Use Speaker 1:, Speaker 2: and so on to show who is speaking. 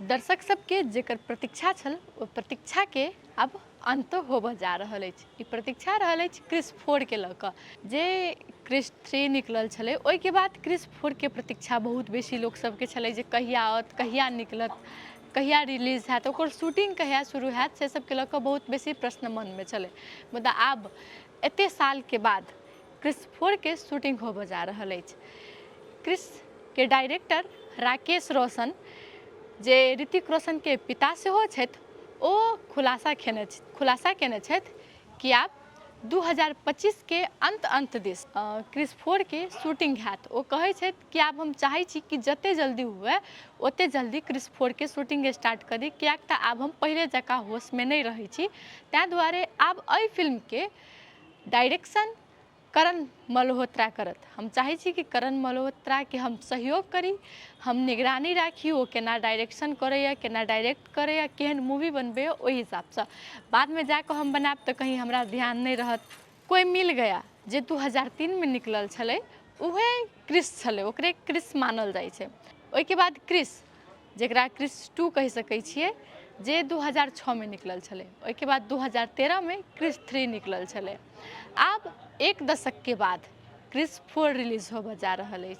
Speaker 1: दर्शक सबके जेकर प्रतीक्षा छल ओ प्रतीक्षा के अब अंत होबऽ जा रहल अछि। ई प्रतीक्षा रहल अछि क्रिस 4 के लऽ कऽ जे क्रिस 3 निकलल छलै ओहिके बाद क्रिस 4 के प्रतीक्षा बहुत बेसी लोक सबके छलै जे कहिया आओत, कहिया निकलत, कहिया रिलीज हैत, ओकर शूटिंग कहिया शुरू हैत, से सबके लऽ कऽ बहुत बेसी प्रश्न मनमे छलै। मुदा आब एते साल के बाद क्रिस 4 के शूटिंग होबऽ जा रहल अछि। क्रिस के डायरेक्टर राकेश रोशन जे ऋतिक रोशन के पिता सेहो छथि, ओ खुलासा केने छथि कि आब 2025 के अंत दिस क्रिस 4 के शूटिंग हैत। ओ कहै छथि कि आब हम चाहै छी कि जते जल्दी हुए ओते जल्दी क्रिस 4 के शूटिंग स्टार्ट करी, कियाक तऽ आब हम पहिले जकाँ होशमे नहि रहै छी। ताहि दुआरे आब एहि फिल्म के डायरेक्शन करण मल्होत्रा करत। हम चाहै छी कि करण मल्होत्रा के हम सहयोग करी, हम निगरानी राखी ओ केना डायरेक्शन करैया, केना डायरेक्ट करैया, केहन मूवी बनबैया, ओहि हिसाबसँ बादमे जाकऽ हम बनायब तऽ कहीं हमरा ध्यान नहीं रहत। कोई मिल गया जे 2003 में निकलल छलै उहे क्रिस छलै, ओकरे क्रिस मानल जाइ छै। ओहिके बाद क्रिस जेकरा क्रिस 2 कहि सकै छियै जे 2006 में निकलल छलै। ओहिके बाद 2013 में क्रिस 3 निकलल छलै। आब एक दशक के बाद क्रिस 4 रिलीज होबऽ जा रहल अछि।